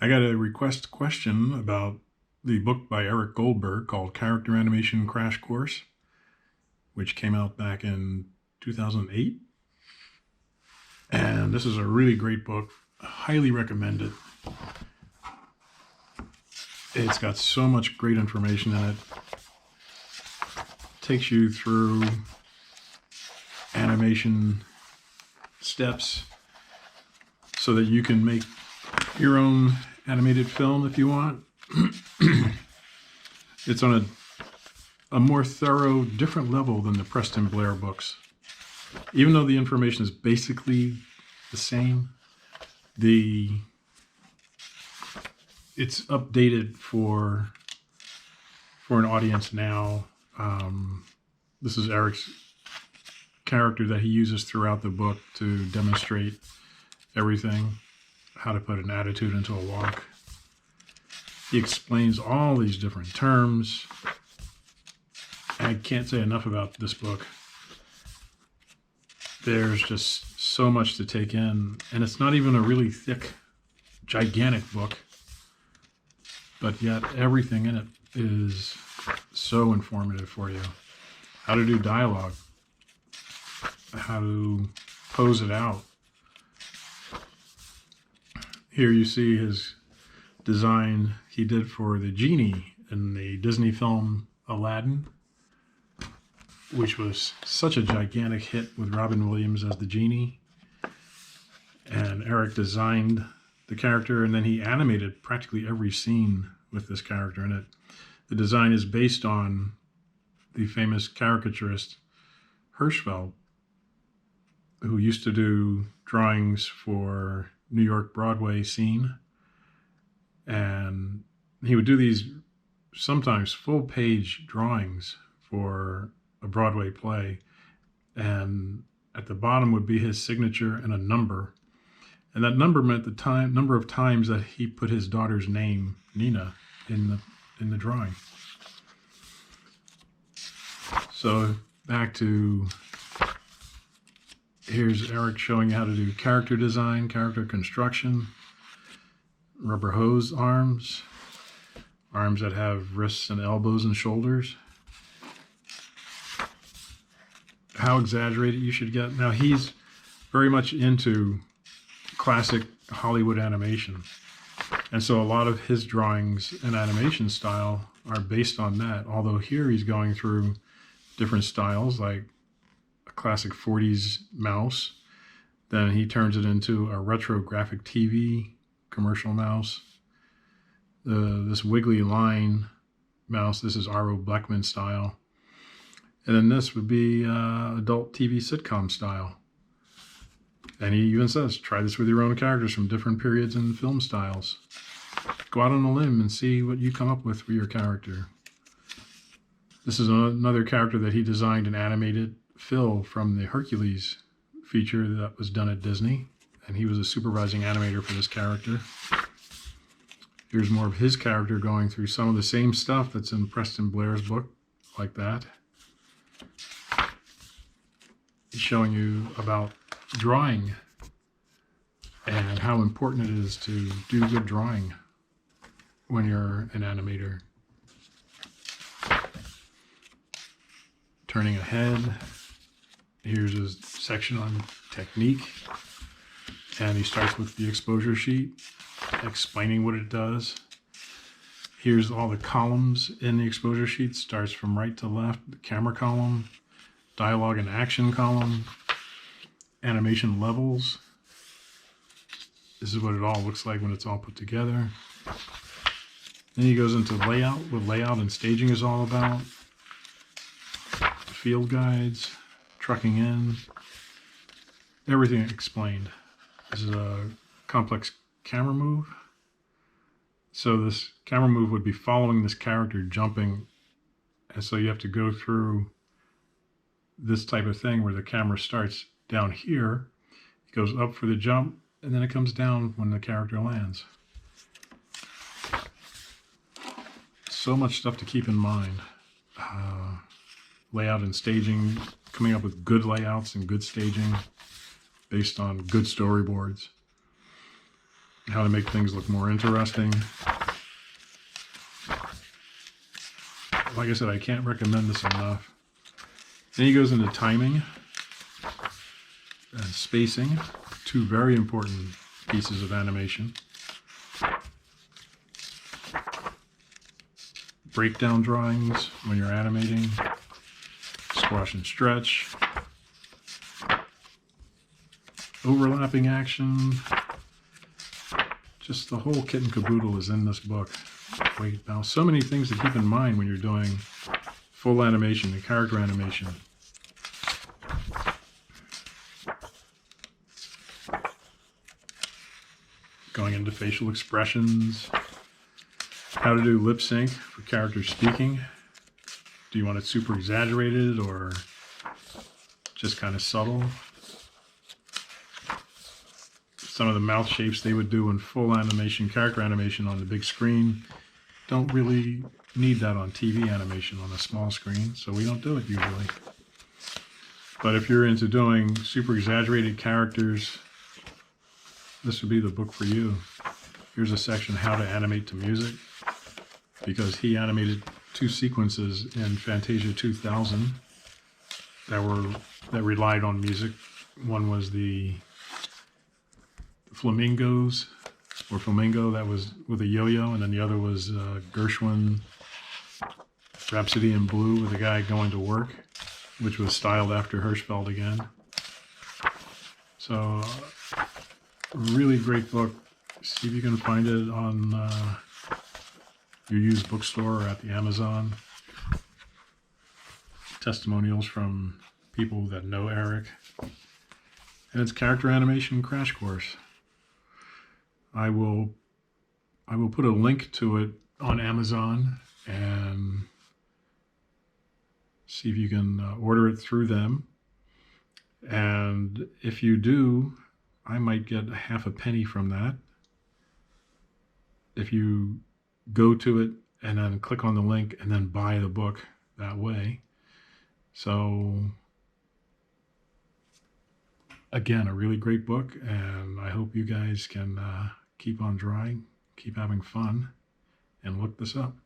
I got a request question about the book by Eric Goldberg called Character Animation Crash Course, which came out back in 2008. And this is a really great book. I highly recommend it. It's got so much great information in it. Takes you through animation steps so that you can make your own animated film if you want. It's on a more thorough, different level than the Preston Blair books. Even though the information is basically the same, it's updated for an audience now. This is Eric's character that he uses throughout the book to demonstrate everything, how to put an attitude into a walk. He explains all these different terms. I can't say enough about this book. There's just so much to take in, and it's not even a really thick, gigantic book, but yet everything in it is so informative for you. How to do dialogue, how to pose it out. Here you see his design he did for the genie in the Disney film Aladdin, which was such a gigantic hit with Robin Williams as the genie. And Eric designed the character, and then he animated practically every scene with this character in it. The design is based on the famous caricaturist Hirschfeld, who used to do drawings for New York Broadway scene. And he would do these sometimes full-page drawings for a Broadway play, and at the bottom would be his signature and a number, and that number meant the number of times that he put his daughter's name, Nina, in the drawing. So back to, here's Eric showing you how to do character design, character construction, rubber hose arms that have wrists and elbows and shoulders. How exaggerated you should get. Now, he's very much into classic Hollywood animation, and so a lot of his drawings and animation style are based on that, although here he's going through different styles, like a classic 40s mouse, then he turns it into a retro graphic TV commercial mouse. This wiggly line mouse, this is R.O. Blackman style. And then this would be adult TV sitcom style. And he even says, try this with your own characters from different periods and film styles. Go out on a limb and see what you come up with for your character. This is another character that he designed and animated, Phil, from the Hercules feature that was done at Disney. And he was a supervising animator for this character. Here's more of his character going through some of the same stuff that's in Preston Blair's book, like that. He's showing you about drawing and how important it is to do good drawing when you're an animator. Turning ahead, here's a section on technique, and he starts with the exposure sheet, explaining what it does. Here's all the columns in the exposure sheet, starts from right to left, the camera column, dialogue and action column, animation levels. This is what it all looks like when it's all put together. Then he goes into layout, what layout and staging is all about. Field guides, trucking in, everything explained. This is a complex camera move. So this camera move would be following this character jumping, and so you have to go through this type of thing where the camera starts down here, it goes up for the jump, and then it comes down when the character lands. So much stuff to keep in mind. Layout and staging, coming up with good layouts and good staging based on good storyboards. how to make things look more interesting. Like I said, I can't recommend this enough. Then he goes into timing and spacing, two very important pieces of animation. Breakdown drawings when you're animating, squash and stretch, overlapping action, just the whole kit and caboodle is in this book. Wait, now so many things to keep in mind when you're doing full animation and character animation. Going into facial expressions, how to do lip sync for characters speaking. Do you want it super exaggerated or just kind of subtle? Some of the mouth shapes they would do in full animation, character animation on the big screen, don't really need that on TV animation on a small screen, so we don't do it usually. But if you're into doing super exaggerated characters, this would be the book for you. Here's a section, How to Animate to Music, because he animated 2 sequences in Fantasia 2000 that relied on music. One was the Flamingos, or Flamingo, that was with a yo-yo, and then the other was Gershwin, Rhapsody in Blue, with a guy going to work, which was styled after Hirschfeld again. So, really great book. See if you can find it on your used bookstore or at the Amazon. Testimonials from people that know Eric. And it's Character Animation Crash Course. I will put a link to it on Amazon and see if you can order it through them. And if you do, I might get half a penny from that. If you go to it and then click on the link and then buy the book that way. So again, a really great book, and I hope you guys can keep on drawing, keep having fun, and look this up.